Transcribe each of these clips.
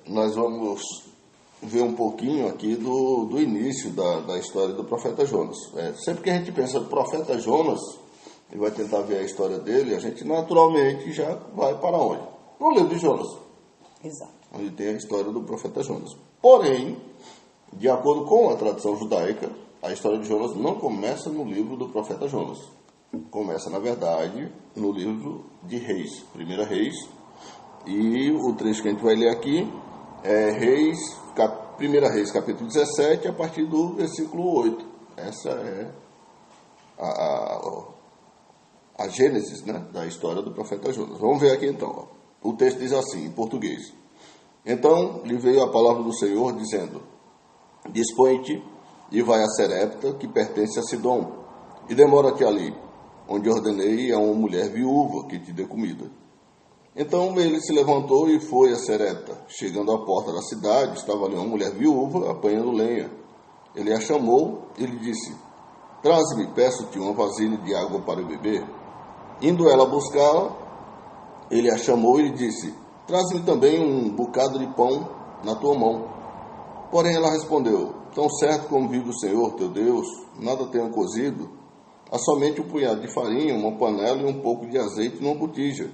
Nós vamos ver um pouquinho aqui do início da história do profeta Jonas. Sempre que a gente pensa no profeta Jonas e vai tentar ver a história dele, a gente naturalmente já vai para onde? Para o livro de Jonas. Exato. Onde tem a história do profeta Jonas. Porém, de acordo com a tradição judaica, a história de Jonas não começa no livro do profeta Jonas. Começa, na verdade, no livro de Reis, 1 Reis. E o trecho que a gente vai ler aqui é 1 Reis, capítulo 17, a partir do versículo 8. Essa é a gênesis, né, da história do profeta Jonas. Vamos ver aqui então. O texto diz assim, em português. Então lhe veio a palavra do Senhor, dizendo: Dispõe-te e vai a Serepta, que pertence a Sidom, e demora-te ali, onde ordenei a uma mulher viúva que te dê comida. Então ele se levantou e foi a Serepta. Chegando à porta da cidade, estava ali uma mulher viúva apanhando lenha. Ele a chamou e lhe disse: Traze-me, peço-te, uma vasilha de água para beber. Indo ela buscá-la, ele a chamou e lhe disse: Traze-me também um bocado de pão na tua mão. Porém ela respondeu: Tão certo como vive o Senhor teu Deus, nada tenho cozido, há somente um punhado de farinha, uma panela e um pouco de azeite numa botija.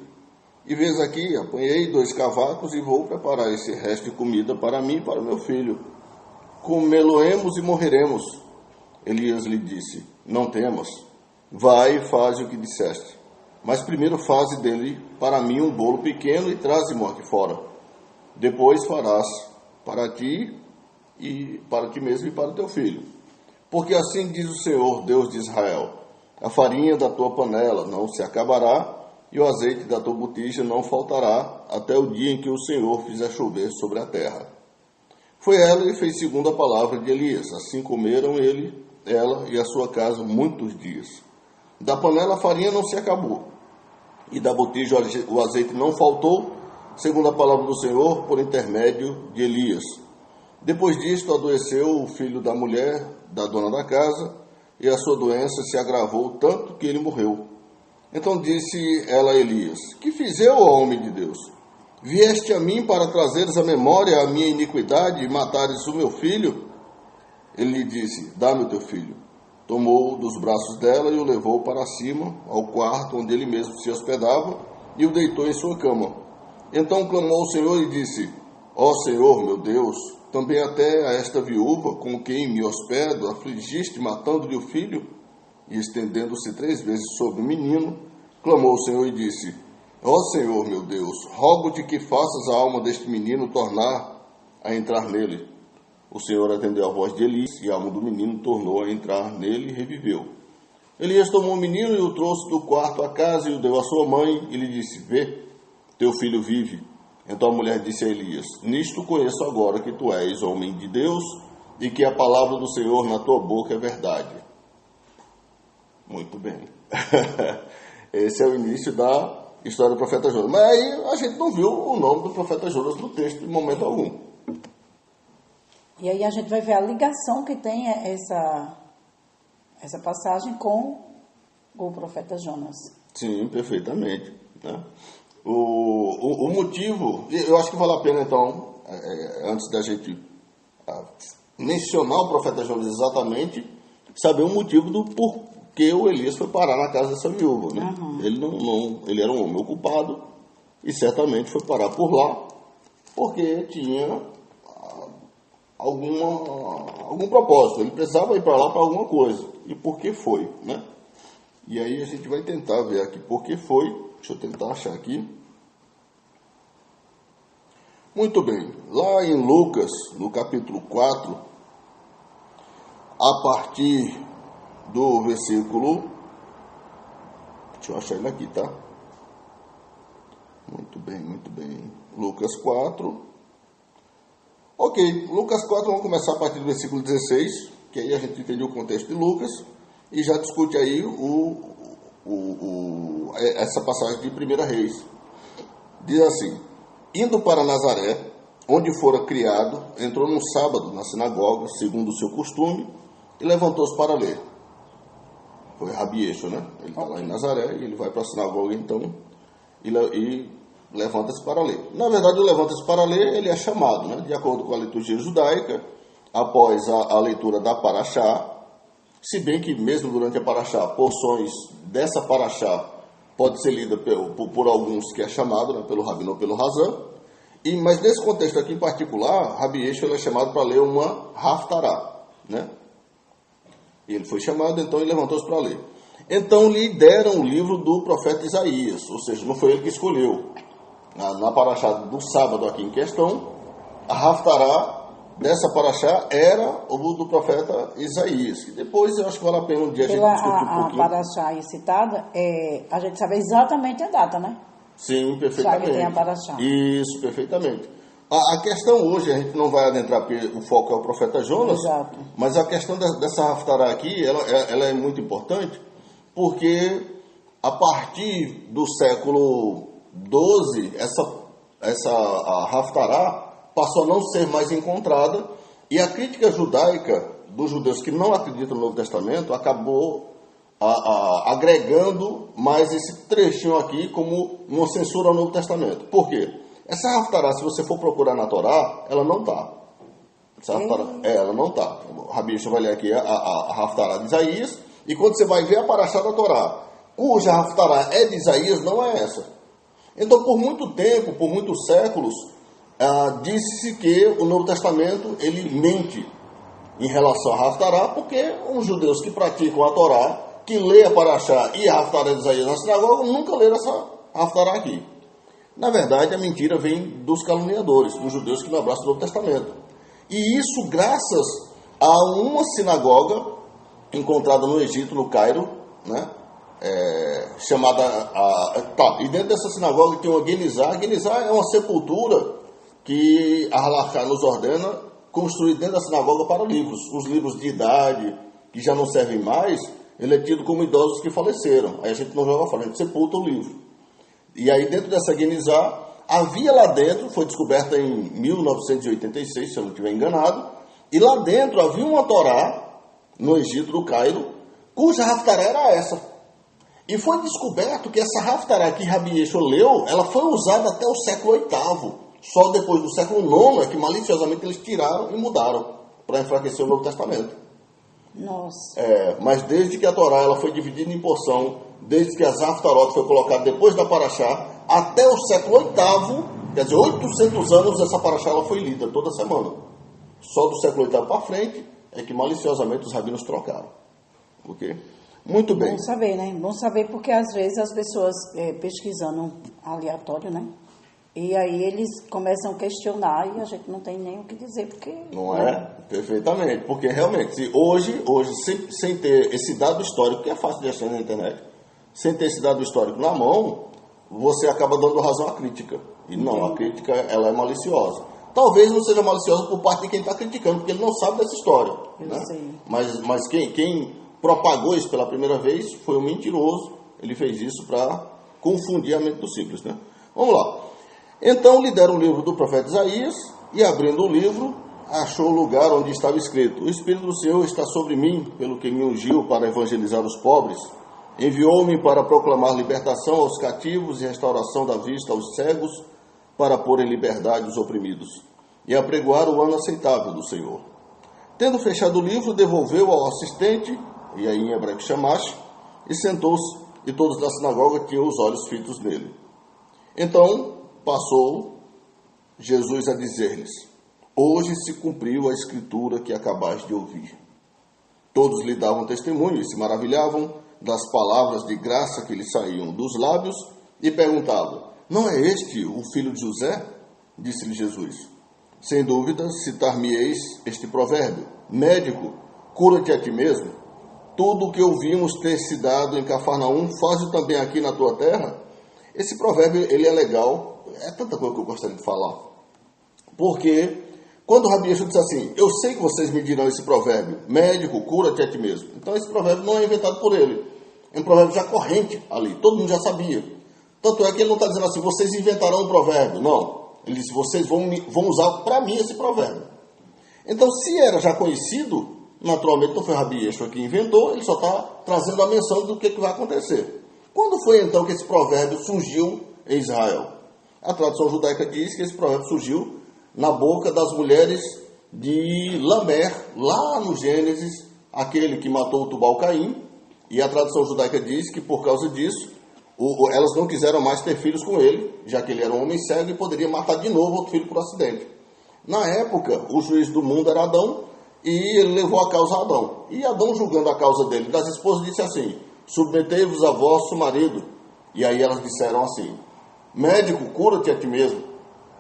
E vês aqui, apanhei 2 cavacos e vou preparar esse resto de comida para mim e para o meu filho. Comê-lo-emos e morreremos. Elias lhe disse: Não temas, vai e faze o que disseste. Mas primeiro faze dele para mim um bolo pequeno e traze-mo aqui fora. Depois farás para ti mesmo e para o teu filho. Porque assim diz o Senhor, Deus de Israel: a farinha da tua panela não se acabará, e o azeite da tua botija não faltará, até o dia em que o Senhor fizer chover sobre a terra. Foi ela e fez segundo a palavra de Elias. Assim comeram ela e a sua casa muitos dias. Da panela a farinha não se acabou, e da botija o azeite não faltou, segundo a palavra do Senhor, por intermédio de Elias. Depois disto adoeceu o filho da mulher, da dona da casa, e a sua doença se agravou tanto que ele morreu. Então disse ela a Elias: Que fiz eu, ó homem de Deus? Vieste a mim para trazeres à memória a minha iniquidade e matares o meu filho? Ele lhe disse: Dá-me o teu filho. Tomou-o dos braços dela e o levou para cima, ao quarto onde ele mesmo se hospedava, e o deitou em sua cama. Então clamou ao Senhor e disse: Ó Senhor, meu Deus, também até a esta viúva, com quem me hospedo, afligiste, matando-lhe o filho? E estendendo-se 3 vezes sobre o menino, clamou ao Senhor e disse: Ó Senhor, meu Deus, rogo-te que faças a alma deste menino tornar a entrar nele. O Senhor atendeu a voz de Elias, e a alma do menino tornou a entrar nele e reviveu. Elias tomou o menino e o trouxe do quarto à casa e o deu à sua mãe, e lhe disse: Vê, teu filho vive. Então a mulher disse a Elias: Nisto conheço agora que tu és homem de Deus, e que a palavra do Senhor na tua boca é verdade. Muito bem. Esse é o início da história do profeta Jonas. Mas aí a gente não viu o nome do profeta Jonas no texto em momento algum. E aí a gente vai ver a ligação que tem essa passagem com o profeta Jonas. Sim, perfeitamente, né? O motivo, eu acho que vale a pena então, antes da gente mencionar o profeta Jonas exatamente, saber o motivo do porquê o Elias foi parar na casa dessa viúva, né? Uhum. Ele era um homem ocupado e certamente foi parar por lá porque tinha algum propósito. Ele precisava ir para lá para alguma coisa. E por que foi, né? E aí a gente vai tentar ver aqui por que foi. Deixa eu tentar achar aqui. Muito bem. Lá em Lucas, no capítulo 4, a partir do versículo... Deixa eu achar ele aqui, tá? Muito bem, muito bem. Lucas 4. Ok, Lucas 4, vamos começar a partir do versículo 16, que aí a gente entendeu o contexto de Lucas. e já discute aí essa passagem de 1 Reis. Diz assim: indo para Nazaré, onde fora criado, entrou num sábado na sinagoga, segundo o seu costume, e levantou-se para ler. Foi Rabi Yeshua, né? Ele está lá em Nazaré, e ele vai para a sinagoga, então, e levanta-se para ler. Na verdade, o levanta-se para ler, ele é chamado, né? De acordo com a liturgia judaica, após a leitura da Paraxá, se bem que mesmo durante a Paraxá, porções dessa Paraxá pode ser lida por alguns que é chamado, né? Pelo Rabino ou pelo Razan, mas nesse contexto aqui em particular, Rabi Yeshua é chamado para ler uma Haftará, né? E ele foi chamado, então ele levantou-se para ler. Então lhe deram o livro do profeta Isaías, ou seja, não foi ele que escolheu. Na Paraxá do sábado aqui em questão, a Haftará dessa Paraxá era o do profeta Isaías, que depois eu acho que vale a pena um dia a gente discutir um pouquinho. A Paraxá aí citada, a gente sabe exatamente a data, né? Sim, perfeitamente. Já que tem a Paraxá. Isso, perfeitamente. A questão hoje, a gente não vai adentrar, porque o foco é o profeta Jonas. Exato. Mas a questão dessa Haftará aqui, ela é muito importante, porque a partir do século XII, a Haftará passou a não ser mais encontrada, e a crítica judaica dos judeus que não acreditam no Novo Testamento acabou agregando mais esse trechinho aqui como uma censura ao Novo Testamento. Por quê? Essa Haftará, se você for procurar na Torá, ela não está. Ela não está. O Rabi Yeshua vai ler aqui a Haftará de Isaías, e quando você vai ver a Paraxá da Torá, cuja Haftará é de Isaías, não é essa. Então, por muito tempo, por muitos séculos, disse-se que o Novo Testamento ele mente em relação à Haftará, porque os judeus que praticam a Torá, que lê a Paraxá e a Haftará de Isaías na sinagoga, nunca leram essa Haftará aqui. Na verdade, a mentira vem dos caluniadores, dos judeus que não abraçam o Novo Testamento. E isso graças a uma sinagoga encontrada no Egito, no Cairo, né? E dentro dessa sinagoga tem uma Genizá. A Genizá é uma sepultura que a Halachá nos ordena construir dentro da sinagoga para livros. Os livros de idade, que já não servem mais, ele é tido como idosos que faleceram. Aí a gente não joga fora, a gente sepulta o livro. E aí dentro dessa Genizá, havia lá dentro, foi descoberta em 1986, se eu não estiver enganado, e lá dentro havia uma Torá, no Egito, no Cairo, cuja Haftará era essa. E foi descoberto que essa Haftará que Rabi Yeshua leu, ela foi usada até o século VIII. Só depois do século IX é que maliciosamente eles tiraram e mudaram para enfraquecer o Novo Testamento. Nossa. Mas desde que a Torá ela foi dividida em porção, desde que as Haftarot foi colocada depois da Paraxá, até o século VIII, quer dizer, 800 anos, essa Paraxá ela foi lida toda semana. Só do século VIII para frente é que maliciosamente os rabinos trocaram. Ok? Muito bem. Bom saber, né? Bom saber porque às vezes as pessoas pesquisando aleatório, né? E aí eles começam a questionar e a gente não tem nem o que dizer, porque... Não é? Perfeitamente. Porque realmente, hoje sem ter esse dado histórico, que é fácil de achar na internet, sem ter esse dado histórico na mão, você acaba dando razão à crítica. E não, a crítica ela é maliciosa. Talvez não seja maliciosa por parte de quem está criticando, porque ele não sabe dessa história. Eu sei. Mas quem propagou isso pela primeira vez foi um mentiroso. Ele fez isso para confundir a mente dos simples, né? Vamos lá. Então lhe deram o livro do profeta Isaías, e abrindo o livro, achou o lugar onde estava escrito: o Espírito do Senhor está sobre mim, pelo que me ungiu para evangelizar os pobres. Enviou-me para proclamar libertação aos cativos e restauração da vista aos cegos, para pôr em liberdade os oprimidos, e apregoar o ano aceitável do Senhor. Tendo fechado o livro, devolveu ao assistente, e aí em hebraico Shamash, e sentou-se, e todos da sinagoga tinham os olhos fitos nele. Então passou Jesus a dizer-lhes: hoje se cumpriu a escritura que acabais de ouvir. Todos lhe davam testemunho e se maravilhavam das palavras de graça que lhe saíam dos lábios e perguntavam: não é este o filho de José? Disse-lhe Jesus: sem dúvida citar-me-eis este provérbio: médico, cura-te a ti mesmo. Tudo o que ouvimos ter se dado em Cafarnaum, faz-o também aqui na tua terra. Esse provérbio ele é legal. É tanta coisa que eu gostaria de falar. Porque Quando Rabi Yeshua disse assim, eu sei que vocês me dirão esse provérbio, médico, cura-te a ti mesmo. Então esse provérbio não é inventado por ele. É um provérbio já corrente ali, todo mundo já sabia. Tanto é que ele não está dizendo assim, vocês inventarão um provérbio. Não, ele disse, vocês vão usar para mim esse provérbio. Então se era já conhecido, naturalmente não foi Rabi Yeshua que inventou, ele só está trazendo a menção do que vai acontecer. Quando foi então que esse provérbio surgiu em Israel? A tradição judaica diz que esse provérbio surgiu na boca das mulheres de Lamer, lá no Gênesis, aquele que matou o Tubal-Caim, e a tradição judaica diz que por causa disso, elas não quiseram mais ter filhos com ele, já que ele era um homem cego e poderia matar de novo outro filho por acidente. Na época, o juiz do mundo era Adão, e ele levou a causa a Adão. E Adão, julgando a causa dele e das esposas, disse assim, submetei-vos a vosso marido. E aí elas disseram assim, médico, cura-te a ti mesmo.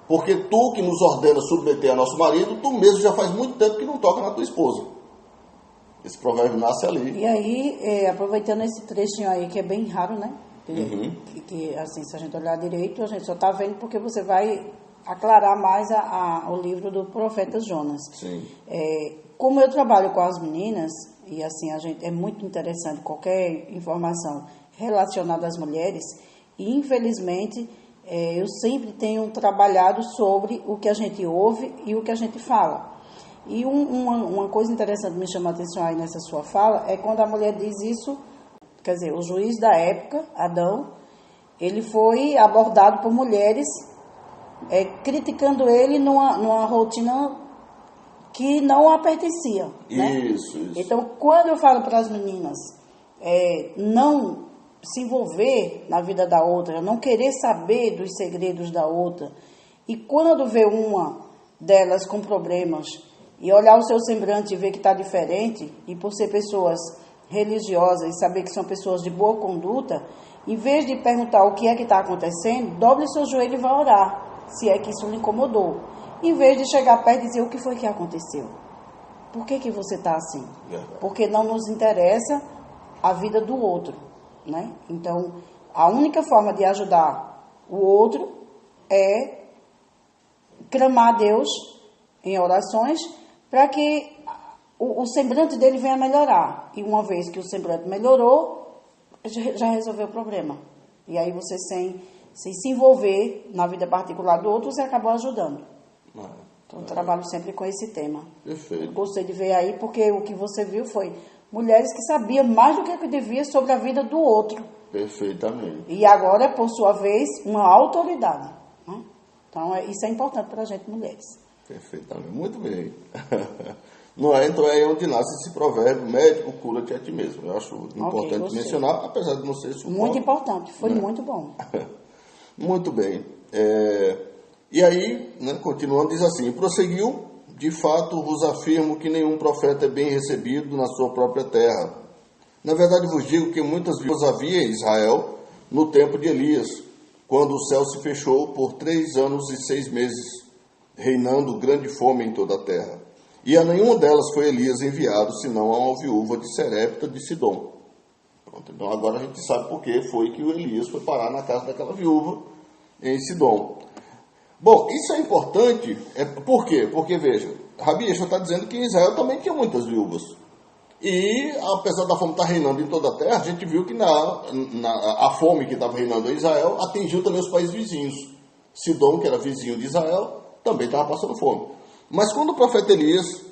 Porque tu que nos ordena submeter a nosso marido, tu mesmo já faz muito tempo que não toca na tua esposa. Esse provérbio nasce ali. E aí, aproveitando esse trechinho aí, que é bem raro, né? Que assim, se a gente olhar direito, a gente só está vendo porque você vai aclarar mais o livro do profeta Jonas. Sim. Como eu trabalho com as meninas, e assim, é muito interessante qualquer informação relacionada às mulheres, e infelizmente... eu sempre tenho trabalhado sobre o que a gente ouve e o que a gente fala. E uma coisa interessante que me chama a atenção aí nessa sua fala é quando a mulher diz isso, quer dizer, o juiz da época, Adão, ele foi abordado por mulheres criticando ele numa rotina que não a pertencia. Né? Isso. Então, quando eu falo para as meninas, não se envolver na vida da outra, não querer saber dos segredos da outra, e quando vê uma delas com problemas e olhar o seu semblante e ver que está diferente, e por ser pessoas religiosas e saber que são pessoas de boa conduta, em vez de perguntar o que é que está acontecendo, dobre seu joelho e vá orar, se é que isso lhe incomodou, em vez de chegar perto e dizer o que foi que aconteceu, por que você está assim? Porque não nos interessa a vida do outro. Né? Então, a única forma de ajudar o outro é clamar a Deus em orações para que o semblante dele venha melhorar. E uma vez que o semblante melhorou, já resolveu o problema. E aí você, sem se envolver na vida particular do outro, você acabou ajudando. Então, eu trabalho sempre com esse tema. Perfeito. Eu gostei de ver aí, porque o que você viu foi... mulheres que sabiam mais do que devia sobre a vida do outro. Perfeitamente. E agora, por sua vez, uma autoridade. Né? Então, isso é importante para a gente, mulheres. Perfeitamente. Muito bem. Não é? Então é onde nasce esse provérbio, médico, cura-te a ti mesmo. Eu acho importante mencionar, apesar de não ser isso. Muito importante. Foi muito bom. Muito bem. E aí, né, continuando, diz assim, prosseguiu... De fato, vos afirmo que nenhum profeta é bem recebido na sua própria terra. Na verdade, vos digo que muitas viúvas havia em Israel no tempo de Elias, quando o céu se fechou por 3 anos e 6 meses, reinando grande fome em toda a terra. E a nenhuma delas foi Elias enviado, senão a uma viúva de Serepta de Sidom. Pronto, então agora a gente sabe por que foi que o Elias foi parar na casa daquela viúva em Sidom. Bom, isso é importante, por quê? Porque, veja, Rabi Yeshua está dizendo que em Israel também tinha muitas viúvas. E, apesar da fome estar reinando em toda a terra, a gente viu que a fome que estava reinando em Israel atingiu também os países vizinhos. Sidom, que era vizinho de Israel, também estava passando fome. Mas quando o profeta Elias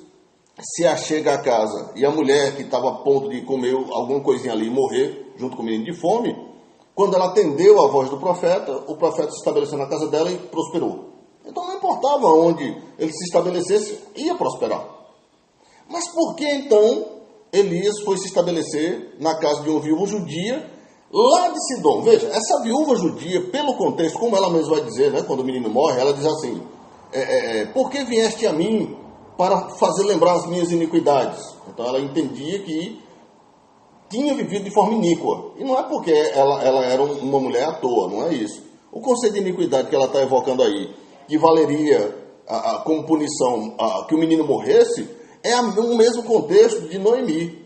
se achega à casa e a mulher que estava a ponto de comer alguma coisinha ali e morrer, junto com o menino de fome, quando ela atendeu a voz do profeta, o profeta se estabeleceu na casa dela e prosperou. Então não importava onde ele se estabelecesse, ia prosperar. Mas por que então Elias foi se estabelecer na casa de uma viúva judia lá de Sidom? Veja, essa viúva judia, pelo contexto, como ela mesma vai dizer, né, quando o menino morre, ela diz assim, por que vieste a mim para fazer lembrar as minhas iniquidades? Então ela entendia que tinha vivido de forma iníqua. E não é porque ela era uma mulher à toa, não é isso. O conceito de iniquidade que ela está evocando aí, que valeria como punição que o menino morresse, é o mesmo contexto de Noemi.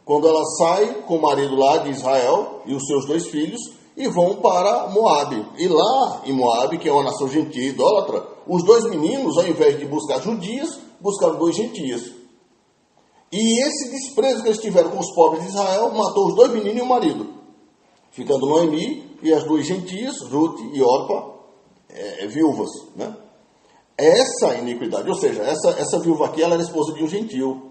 Quando ela sai com o marido lá de Israel e os seus 2 filhos, e vão para Moabe. E lá em Moabe, que é uma nação gentia e idólatra, os dois meninos, ao invés de buscar judias, buscaram duas gentias. E esse desprezo que eles tiveram com os pobres de Israel matou os dois meninos e o marido, ficando Noemi e as duas gentias, Ruth e Orpa, viúvas, né? Essa iniquidade, ou seja, essa viúva aqui, ela era esposa de um gentil.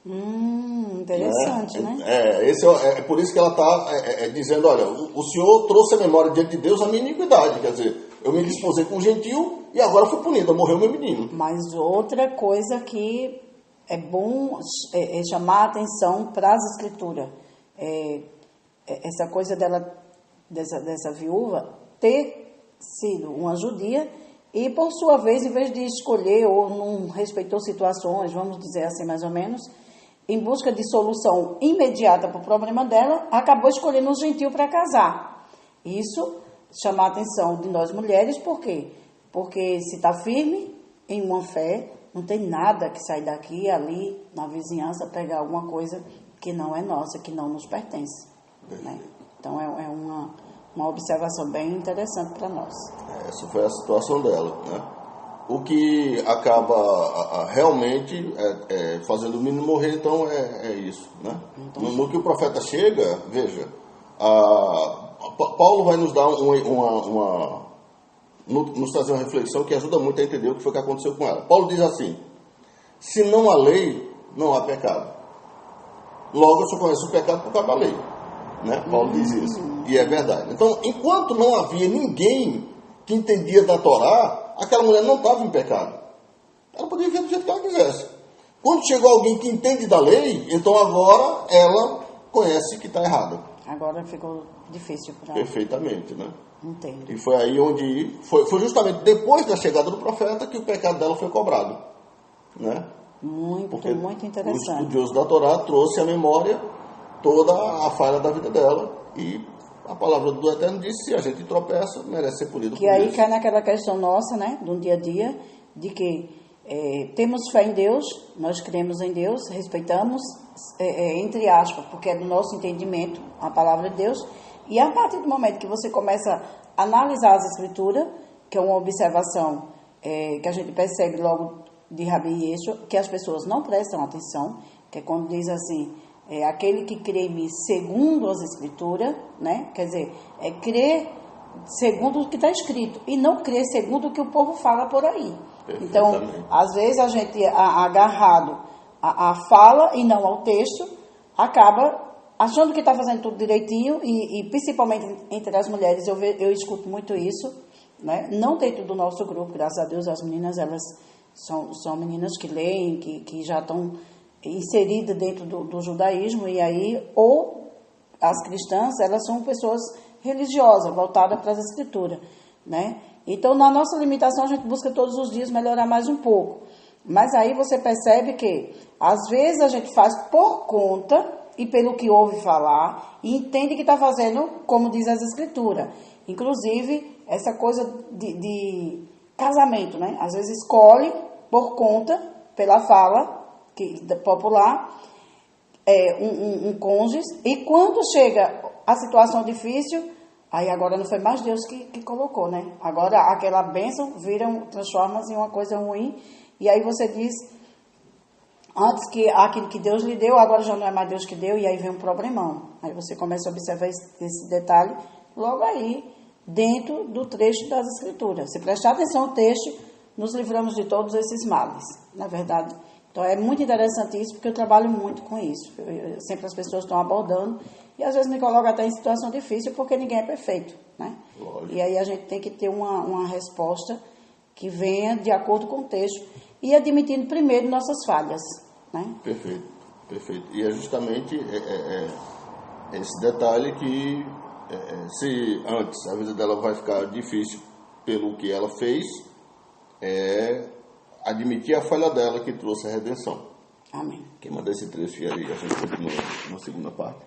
Interessante, né? É por isso que ela está dizendo, olha, o Senhor trouxe a memória diante de Deus a minha iniquidade, quer dizer, eu me desposei com um gentil e agora fui punida, morreu meu menino. Mas outra coisa que é bom chamar a atenção para as escrituras, essa coisa dessa viúva ter sido uma judia e, por sua vez, em vez de escolher ou não respeitou situações, vamos dizer assim mais ou menos, em busca de solução imediata para o problema dela, acabou escolhendo um gentil para casar. Isso chama a atenção de nós mulheres, por quê? Porque se está firme em uma fé, não tem nada que sair daqui, ali, na vizinhança, pegar alguma coisa que não é nossa, que não nos pertence. Né? Então, é uma observação bem interessante para nós. Essa foi a situação dela, né? O que acaba realmente fazendo o menino morrer, então, é isso, né? Então, no que o profeta chega, veja, Paulo vai nos dar nos trazer uma reflexão que ajuda muito a entender o que foi que aconteceu com ela. Paulo diz assim: se não há lei, não há pecado. Logo, eu só conheço o pecado por causa da lei, né? Paulo diz isso, e é verdade. Então, enquanto não havia ninguém que entendia da Torá, aquela mulher não estava em pecado. Ela podia viver do jeito que ela quisesse. Quando chegou alguém que entende da lei, então agora ela conhece que está errada. Agora ficou difícil para ela. Perfeitamente, né? Entendo. E foi aí onde... Foi justamente depois da chegada do profeta que o pecado dela foi cobrado, né? Muito interessante. O estudioso da Torá trouxe à memória toda a falha da vida dela e a palavra do Eterno disse: se a gente tropeça, merece ser punido. Que aí cai naquela questão nossa, né, do dia a dia, de que temos fé em Deus, nós cremos em Deus, respeitamos, entre aspas, porque é do nosso entendimento a palavra de Deus, e a partir do momento que você começa a analisar as escrituras, que é uma observação que a gente percebe logo de Rabi Yeshua, que as pessoas não prestam atenção, que é quando diz assim: aquele que crê em mim segundo as escrituras, né? Quer dizer, crer segundo o que está escrito e não crer segundo o que o povo fala por aí. Então, às vezes a gente, agarrado à fala e não ao texto, acaba achando que está fazendo tudo direitinho e principalmente entre as mulheres eu escuto muito isso, né? Não dentro do nosso grupo, graças a Deus, as meninas, elas são meninas que leem, que já estão inserida dentro do judaísmo, e aí, ou as cristãs, elas são pessoas religiosas, voltadas para as escrituras, né? Então, na nossa limitação, a gente busca todos os dias melhorar mais um pouco, mas aí você percebe que, às vezes, a gente faz por conta e pelo que ouve falar, e entende que está fazendo como diz as escrituras. Inclusive, essa coisa de casamento, né? Às vezes escolhe por conta, pela fala popular, um cônjuge, e quando chega a situação difícil, aí agora não foi mais Deus que colocou, né? Agora aquela bênção transforma-se em uma coisa ruim, e aí você diz, antes que aquilo que Deus lhe deu, agora já não é mais Deus que deu, e aí vem um problemão. Aí você começa a observar esse detalhe logo aí, dentro do trecho das Escrituras. Se prestar atenção ao texto, nos livramos de todos esses males, na verdade. Então, é muito interessante isso, porque eu trabalho muito com isso. Sempre as pessoas estão abordando, e às vezes me coloca até em situação difícil, porque ninguém é perfeito, né? Lógico. E aí a gente tem que ter uma resposta que venha de acordo com o texto, e admitindo primeiro nossas falhas, né? Perfeito, perfeito. E é justamente esse detalhe que, se antes a vida dela vai ficar difícil pelo que ela fez, admitir a falha dela que trouxe a redenção. Amém. Quem manda esse trecho aí, a gente continua na segunda parte.